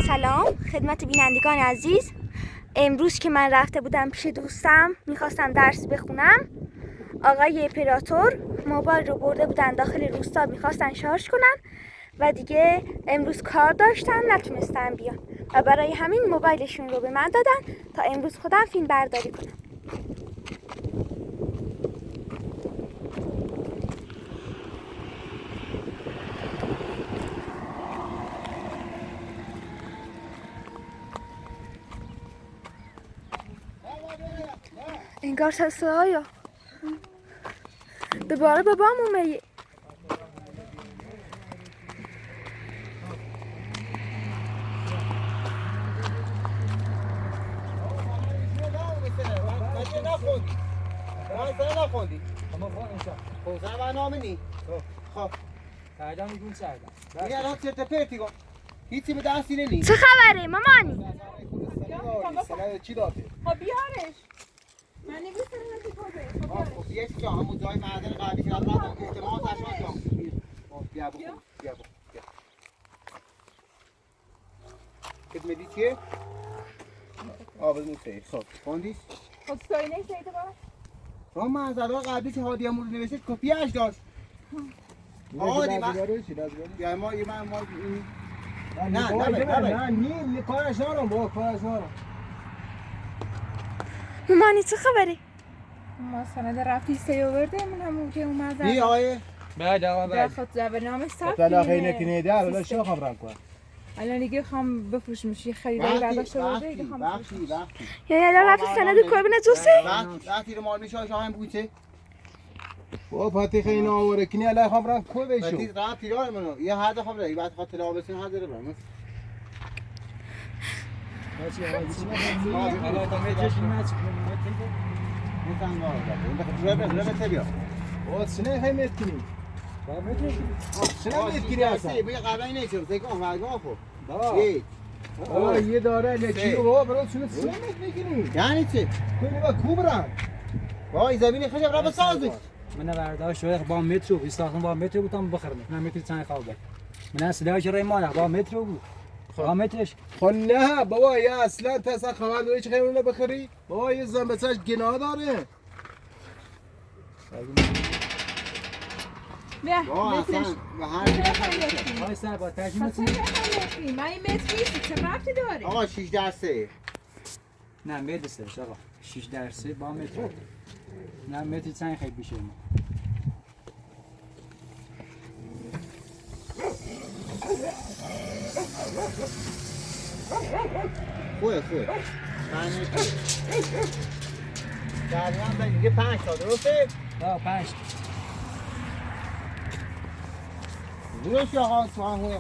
سلام خدمت بینندگان عزیز. امروز که من رفته بودم پیش دوستم میخواستم درس بخونم، آقای اپراتور موبایل رو برده بودن داخل روستا میخواستن شارژ کنن و دیگه امروز کار داشتن نتونستن بیان و برای همین موبایلشون رو به من دادن تا امروز خودم فیلم برداری کنم. انگار صدایا دوباره بابام اومد. نخوندی اما با اینجا خب برنامه نی خب سعیدم میگون سعیدم دیگه الان چه پرتی گفت هیچی به دستی نی چه خبره مامانی؟ سلام چی داده خب بیارش من نمی‌تونم تو بده خب بیاش که همون جای معدن قبلی که الان احتمال تشوان جام بیا بیا خدمتی چیه؟ آب موسیقی خب خوندیش؟ خب سوی نیست ایده با شما منظره قبلی که هادی امور نوشته کپیش داشت هادی من ما نه نیم کارش نارم با کارش نارم مامانی چه خبره؟ ما سند رفتی سیاورده من همون که اومد بی آیه بعد آقا در خود زبرنامه ثبت بلا خیلی نکنیده الان چه خبرم کنم الان دیگه خواهم بفروش میشی خریداری برداشته بوده دیگه خواهم وقتی یا الان رفتی سند کار بینه جوسه؟ وقتی رو مال میشه شاهم بوده با پاتی خیلی آوره کنی الان خبرم کو بشو وقتی رفتی رو منو یه حد خبره بعد خاطر آبسین حد رو برام سنه خیلی متکنی سنه متکنی اصلا بیا قبلی نیست تکون ورگاه یه داره لچی رو برای سنه متکنی یعنی چی؟ کنی با کوبرن وای زمین خیلی برای سازش من برداشت شوی با مترو بیستاخن با مترو بودم بخرم من متر چند خوابه من اصلا جرای ما با مترو بود با مترش خب نه بابا یا اصلا تصا خبر داری چه خیلی بخری بابا یه زن بساش گناه داره بیا اصلا به هر چی وای سر با ترجمه چی من این متر نیست چه رفتی داره آقا 6 درسه نه مدرسه آقا 6 درسه با مترو نه متر چند خیلی بشه خوبه تقریبا دیگه 5 تا درسته؟ تا 5 درست آقا تو همون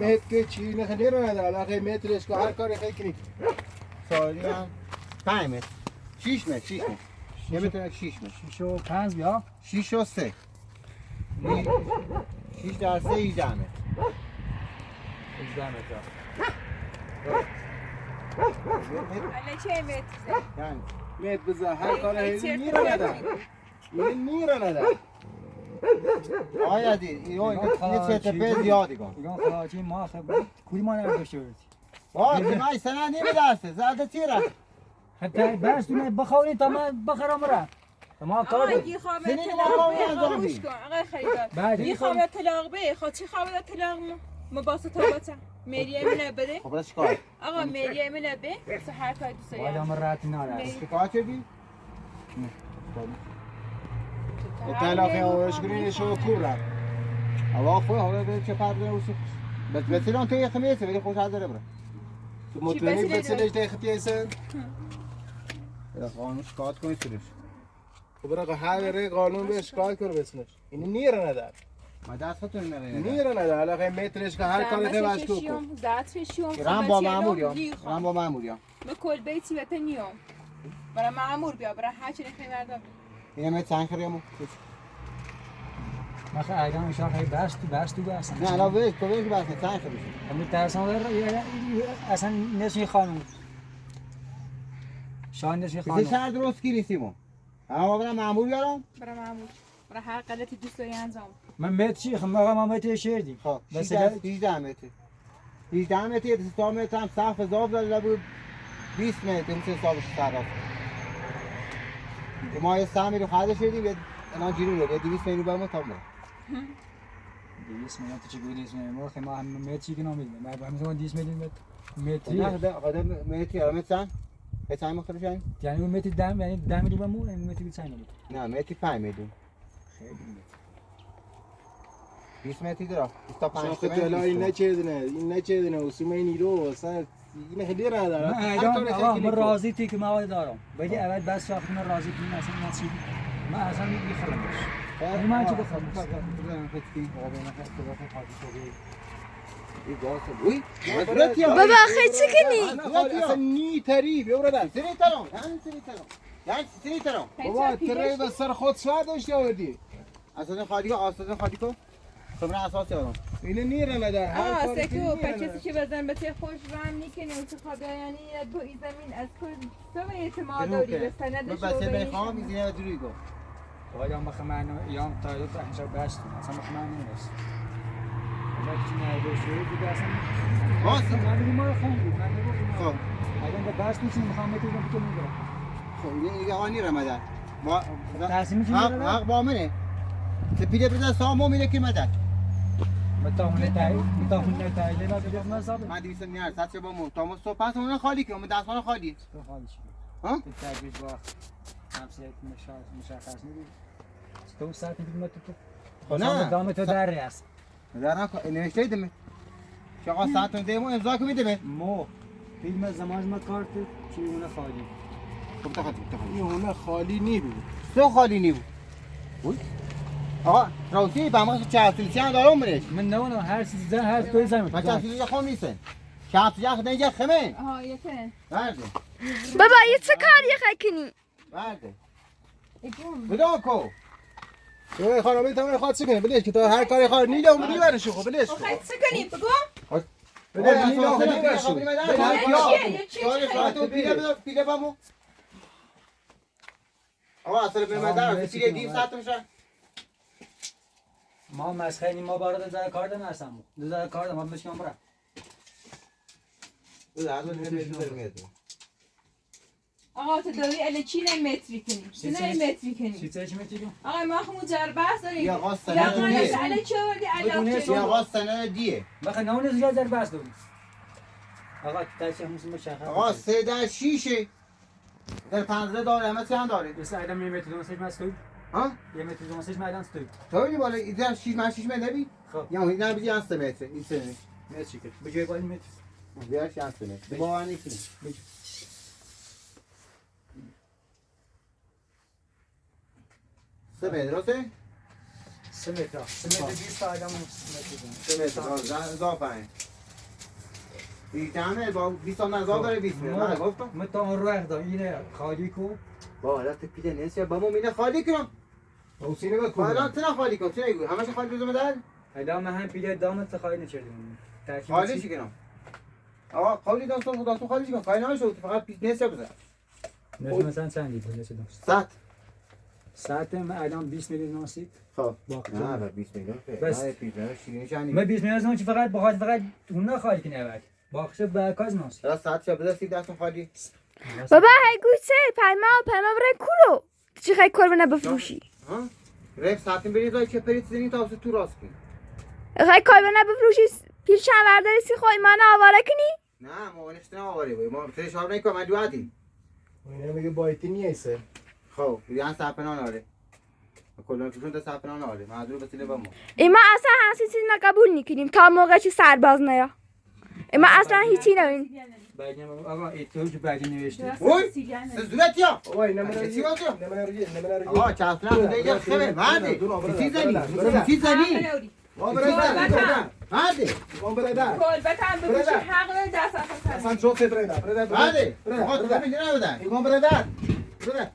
مت که چی نخنی رو نداره علاقه مترش که هر کاری خیلی کنی سالی هم 5 متر 6 متر یه متر 6 متر 6 و 5 بیا 6 و 3 6 در 3 18 متر 18 متر الان چه متر یعنی مت بزن هر کاری خیلی میره نداره این میره نداره آیا دید یه چه تپه زیادی کن ایگان خواهی ما خب کوری ما نرداشته بردی وای که من سنه نیمه درسته زرده چی رفت حتی برس تو بخوری تا من بخرم را ما کار آقا داریم یه خواب سنین طلاق ما به انجام آقا گوش میدیم. کن آقا خریدار بعد یه خواب طلاق به خود چی خواب طلاق ما باسه تو بچم مریم نبره خب برای چیکار؟ آقا مریم نبه سه هر کاری دوست داری آدم راحتی نداره چیکار کردی؟ اطلاقی آورش کنی شما کورن هوا خوبه حالا به چه پرده روسی بس بسیران تو یه خمیسه ولی خوش حاضره بره مطمئنی بسیلش دقیقی ایسن یا قانون شکایت کنید سرش خب برای هر ره قانون به شکایت کنه بسنش این نیره نداره ما دستتون نره نیره نداره علاقه مترش که هر کاری خیلی مشکوک کن رم با ماموریا رم با ماموریا ما کل بیتی و تنیام برای مامور بیا برای هر چی نخی مردم اینه می چند خریمو مثلا اگر میشه خیلی برس تو نه علاوه تو بگی بس چند خریش همین ترسان داره اصلا نشین خانم شان نشین چه خانم شهر درست گیریسیمو اما برای مامور بیارم برای مامور برای هر غلطی دوست داری انجام من مت چی خب ما مت شردیم خب بس 18 متر 18 متر 3 متر هم سقف اضافه داره بود 20 متر میشه حسابش سراست ما یه سهمی رو خرج شدیم الان جیرو رو 200 میلیون بهمون تا ما 200 میلیون تو چه گویی 200 میلیون ما خیلی ما هم متری که نمیدیم ما با همون 200 میلیون متری قدم متری الان متر چند چند مختلف شاین یعنی اون متر دم یعنی 10 میلیون بهمون این متر چند میلیون نه متری 5 میلیون خیلی 20 متری داره 25 شاخ طلا این نچیدنه اصوم این رو اصلا این خیلی را داره آقا من راضی تی که مواد دارم ولی اول بس شاخ من راضی تی اصلا نچید ما اصلا میخرمش من چه بخرم بابا خیلی چی کنی؟ اصلا نی تری بیا برادر سری ترام بابا تری به سر خود سواد داشته آوردی اصلا خالی کو خبر اساس یارم اینه نیره نداره هر کاری که سکو نیره کسی که بزن به ته خوش رم میکنه و تو خوابه یعنی با این زمین از کل تو به اعتماد داری به سندش من و بسه به بخوام میزینه دروی گفت آقا یا مخمن یا تایید تو انشا بست اصلا مخمن نیست اگر چیزی نداشته دیگه اصلا واسه من ما خوندیم من نگفتم خب اگر به بست نیست میخوام میتونم که میگم خب این دیگه آنی رمضان ما تصمیم چی حق با منه سپیده بزن سامو میره که مدد متاهونه تایید ما بگم ما صاحب من 200 میلیارد صد با مون تا صبح پس اون خالی که اون دستان خالی تو خالی شد ها تجویز با همسایت مشخص نیست تو ساعت دیگه تو خب نه دام تو در است در نوشته ایدم شما ساعت دیمو امضا که میدم مو فیلم زمان ما کارت چی اون خالی خب تاخد این خالی نی بود تو خالی نی بود آقا راوسی با ما چه اصلی هم دارم منش من نه هر چیز هر توی زمین ما چه اصلی خون نیستن چه اصلی خود اینجا خمه آها یکه برده بابا یه چه کاری خیلی کنی؟ برده ایگون بدون کو تو خانمی تو خواهد چی کنی بلیش که تو هر کاری خواهد نیده اون میبرشو خب بلیش خب خیلی چه کنی بگو بلیش نیده اون میبرشو پیله بامو آقا اصلا به مدار پیله دیم ساعت میشه ما مسخره ما بارد در کار دارم هستم در کار دارم بشم برم آقا تو داری الچی متری کنی چی نه متری کنی چی میتونی آقا ما خمو جربست داری یا آقا یا سند دیه الچی وردی الچی یا آقا سند دیه بخیر نمونه زیاد در بس دارم آقا تاچه همون مشخص آقا 3 در 6 در 15 داره همه چند داره بس آدم میمت دو مسیج ماست ها یه متر دو مسیج مایدان استوی تو ببین بالا اینجا 6 من 6 متر نبی خب یا این نبی 3 متر این سه مرسی شکر بجای بالا متر بیار 6 متر با آن نیست سه متر درسته 3 متر 20 آدم 3 متر اضافه این همه با 20 تا نزا داره 20 متر من گفتم متون رو اخدا اینه خالی کو با حالت پیله نیست یا با ما میره خالی کنم حسینه بکن حالا چرا خالی کنم چرا میگی همش خالی روزه بدن حالا من هم پیله دامت خالی نکردیم خالی چی کنم آقا خالی داستان خالی چی کنم خالی نمیشه فقط پیله نیست بزن مثلا چند لیتر نشه دوست 100 ساعت من الان 20 میلیون ناسید خب باقی نه بر 20 میلیون بس. نه پیله شیرین چندی من 20 میلیون ناسید فقط بخاطر فقط اون خالی کنه اول باقیش به کاز ناسید teraz 100 شب بده 30 خالی بابا هی گوشه پیما بره کورو چی خیلی کار بفروشی ها رف ساعتین بری زای چه پریت زنی تا تو راست کنی خیلی کار بفروشی پیش ورداری سی خواهی من آواره کنی نه ما نشتن آواره بایی ما سرش آب نکنم من دوادی اینه میگه بایتی نیسته خب بیان سپنان آره کلان کشون تا سپنان آره معذور بسیله با ما اما اصلا همسی چیز نقبول نکنیم تا موقع چی سرباز نیا اما اصلا هیچی نمین بعدیم آقا ایتو که بعدی نوشته اوی زورت یا آقا اینه من چی واسه نمونه آقا چسنا بده یا خبر مرده چی زنی چی زنی مرده کلبت هم بگوشی حق داری دست اصلا شو برادر مرده آقا تو میگی نه بدن ایگون برادر برده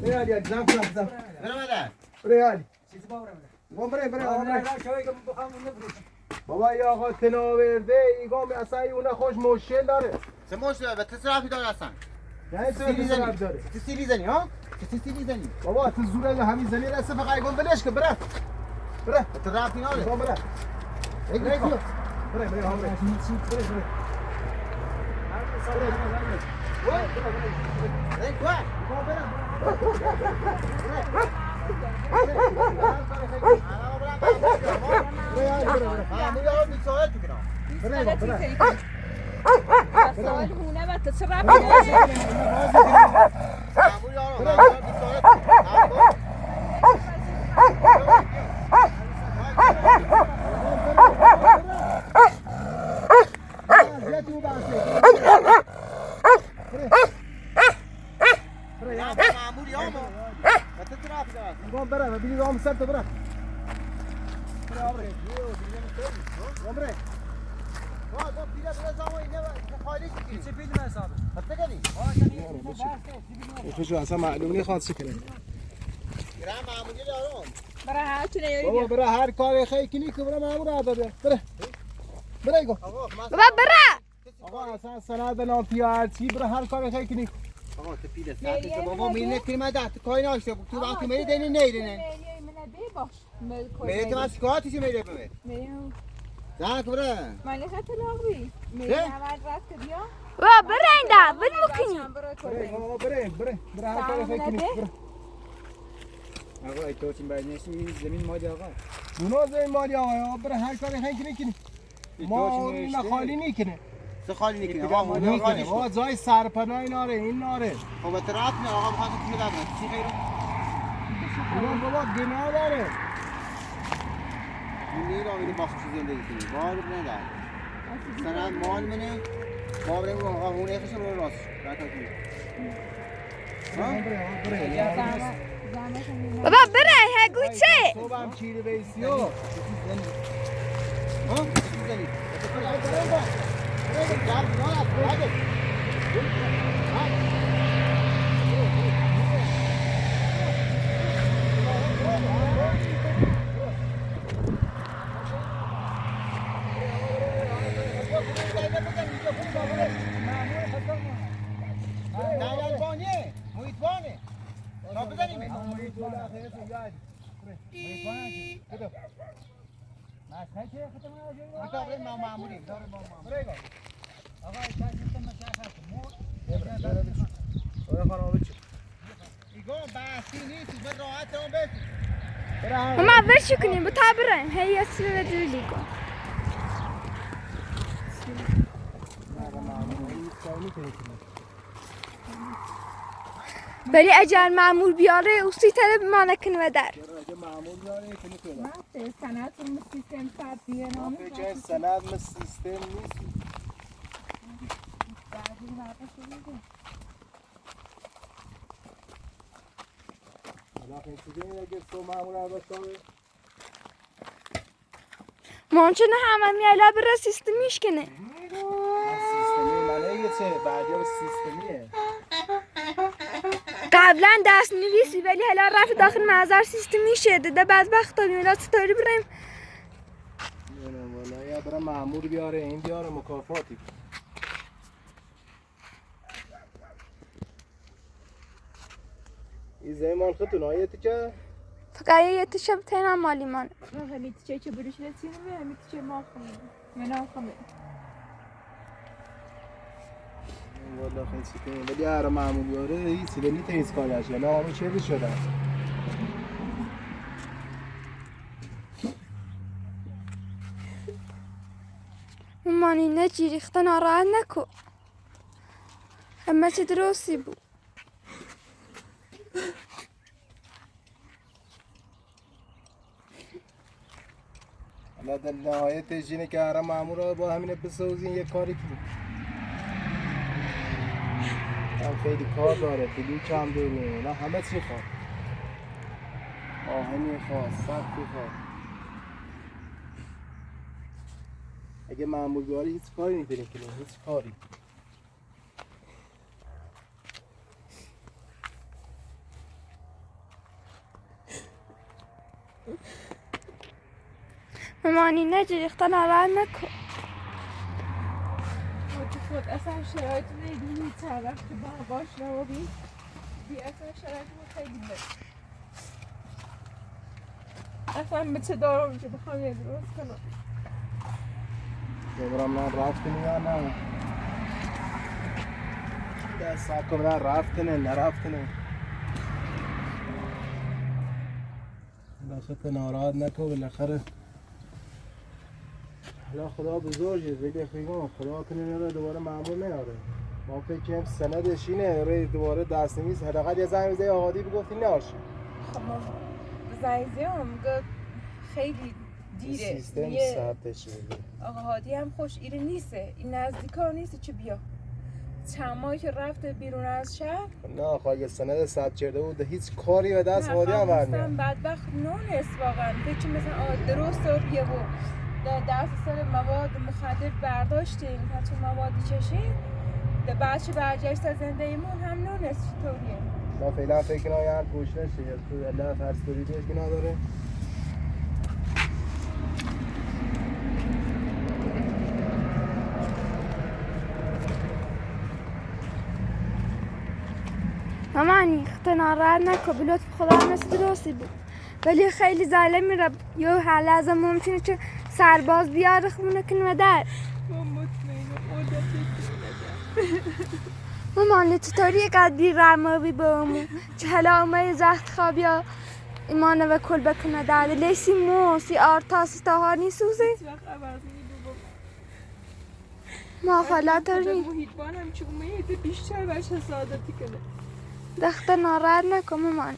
برادر علی جام کنم برده برادر علی چیزی باورم ایگون برادر آره شوی که بخوام نفروشم بابا یا آقا تناورده ایگون اصلا اون خوش مشکل داره چه مشکل به تصرفی داره اصلا نه سیلی چه زنی داره چه سیلی زنی ها چه سیلی زنی بابا تو زوره همین زنی رسه فقط ایگون بلش که بره تو رفتی ناله ایگون بره بگو سوال هونه و تا چه رفتی خوشو اصلا معلوم نیست خواهد سکنه برای هر چونه یاری بابا برای هر کاری خیلی کنی که برای مامور عدده بره بره ایگو بابا بره آقا اصلا سند نام پیارچی برای هر کاری خیلی کنی آقا تو پیل ساعت بابا میل نکنی ده کاری ناشته بود تو وقتی میری دینی نیرینه میری تو از کاتیشو میری بمیر زنک بره من خط لاغوی میری اول رفت بیا بابا بره این ده ول مکنی بره هر کاری خیلی کنی بره آقا تو چین باید زمین مادی آقا دونو زمین مالی آقا برای هر کاری خیلی کنی ما اینا خالی نیکنه چه خالی نکنی آقا ما نیکنه بابا جای سرپناهی ناره این ناره خب اطراف نه آقا بخواد تو میدادن چی خیره اینا بابا گناه داره این نیرو آمیدی باخش زندگی کنی بار ندار سند مال منه ما بریم آقا هونه خشم رو راست راتا کنی بابا بره هگو چه تو هم چیره بیسیو ها چی زنی ماما ولش کنیم با تا بریم هی یه سری دیلی کن ولی اگر معمول بیاره اسی طلب ما نکنه در سند اون سیستم سر بیه نامه سند مثل سیستم نیست ممکنه همه میالا بره سیستمیش کنه سیستمی منه چه بعدی ها سیستمیه قبلا دست نویسی ولی حالا رفت داخل محضر سیستمی شده ده بدبخت داریم اینا چطوری بریم والا یا برای مأمور بیاره این بیاره مکافاتی این زمین مال خودتون آیتی که فقط یه تشب تینا مالی من همین چه بروش رسیدیم و همین چه ما خواهیم من خواهیم والا خیلی سیکنه ولی هر مأمور بیاره هیچ چیزی نیست کارش یعنی همه چیزی شده مامانی نجی ریخته ناراحت نکو همه چی درستی بود حالا در نهایتش اینه که هر مأمور با همینه بسازین یه کاری کنید هم خیلی کار داره بلوک هم داریم نه همه چی خواه آهنی خواه سختی خواه اگه مأمور بیاری هیچ کاری نمیتونی کنی هیچ کاری مامانی نجی ریخته ناراحت نکو خود اصلا شرایط نمیدونی چند وقت با باش رو بی اصلا شرایط خیلی بد اصلا به چه دارم که بخوام یه درست کنم نمیدونم نه رفتنی یا نه دست سکم نه رفتنه نرفتنه بالاخره ناراحت نکن بالاخره حالا خدا بزرگه ولی خیلی خدا کنه نیاره دوباره معمول نیاره ما فکر کنیم سندش اینه روی دوباره دست نمیز حداقل یه زنگ بزنی آقادی بگفتی ناشی خب ما زنگزه هم خیلی دیره سیستم یه ساعتش میده آقا هادی هم خوش ایره نیسته این نزدیکا نیسته چه بیا چند ماهی که رفته بیرون از شهر نه خواهی سند ثبت کرده بود هیچ کاری به دست هادی هم برمیاد بدبخت نونست واقعا فکر مثلا درست و بیه بود دست سر مواد مخدر برداشتیم حتی موادی چشیم ده بچه برگشت از زندگیمون هم نونست چطوریه ما فعلا فکر کنم یه هم پوش نشه یا تو الله فرض بریدش که نداره مامانی خط ناراحت نکن به لطف خدا مثل درستی بود ولی خیلی ظالم میره یه هر لحظه ممکنه که سرباز بیاره خونه کنه در ما مطمئنم مامان چطوری قدری رموی با امو چه حالا اومه زخت خواب یا ایمانه و کل بکنه در لیسی موسی آرتاسی تاها نیسوزی ما خالات رو محیط بانم چه اومه بیشتر بچه حسادتی کنه دخت ناراحت نکن مامان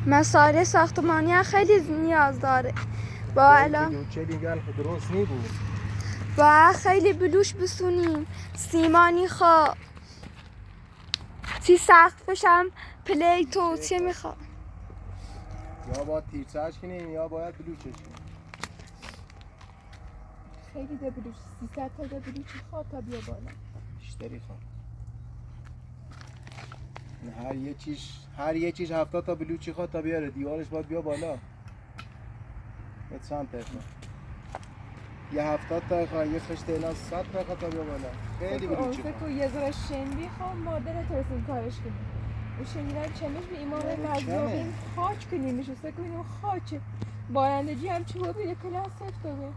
مسائل ساختمانی ها خیلی نیاز داره با الان چه دیگر درست نی بود با خیلی بلوش بسونیم سیمانی خوا سی سقفش هم پلیتو چه میخواد یا باید تیرچش کنیم یا باید بلوچش کنیم خیلی ده بلوش 300 تا ده بلوش خواه تا بیا بالا بیشتری خواه هر یه چیز 70 تا بلوچی خواد تا بیاره دیوارش باید بیا بالا یه چند تا خواه یه 70 تا خواه یه خشت اینا 100 تا خواه تا بیا بالا خیلی بلوچی خواه فکر یه ذره شنبی خواه مادر ترسیم کارش کنیم و شنیدن چمش به ایمان مزدوقین خاچ کنیمش فکر کنیم خاچه بارندگی هم چوبه بیده کلاس سفت بگه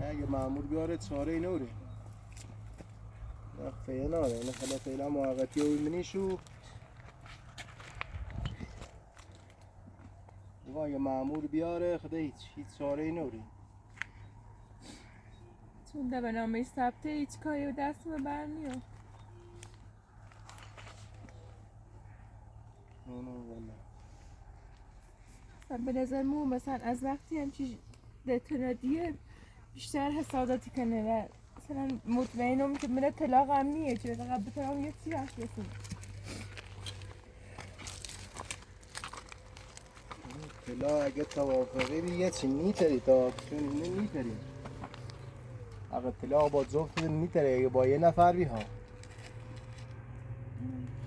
اگه مأمور بیاره چاره نوره فعلا ناره اینه خلا فعلا موقتی رو ببینیشو اگه مأمور بیاره خدا هیچ چاره نوره چون ده به نامه ثبته هیچ کاری و دستم برمیاد به نظر مو مثلا از وقتی همچی دتنادیه بیشتر حسادتی کنه و مثلا مطمئنم که من طلاق هم نیه چه فقط به طلاق یه چی هست رسید طلاق اگه توافقی یه چی نیتری تا چون نیتری اگه طلاق با جفت نیتری اگه با یه نفر بی ها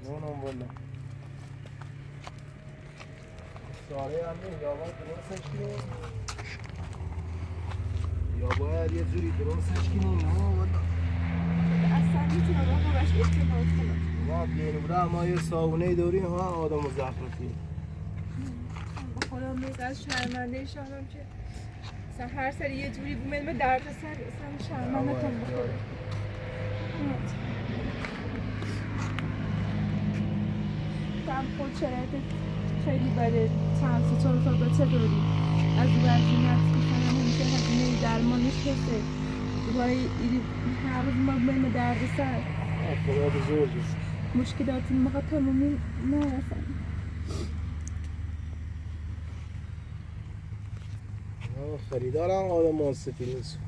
نونم والا ساره هم نیست یا باید درستش کنیم یا باید یه جوری درستش کنیم نه والا اصلا میتونم آقا باش اعتماد کنم ما بیاین بوده ما یه صابونه دوریم ها آدم مزخرفی با خدا میگه شرمنده شامم که مثلا هر سری یه جوری بومد به درد سر اصلا شرمنده کنم بخوره هم خود شرایط خیلی بده چند سه چهار سال بچه داری از وزینت مثلا همیشه هزینه درمانش کسه دوباره هر روز ما بیم درد سر خدا بزرگه مشکلاتی ما تمامی نه اصلا خریدارم آدم منصفی نیست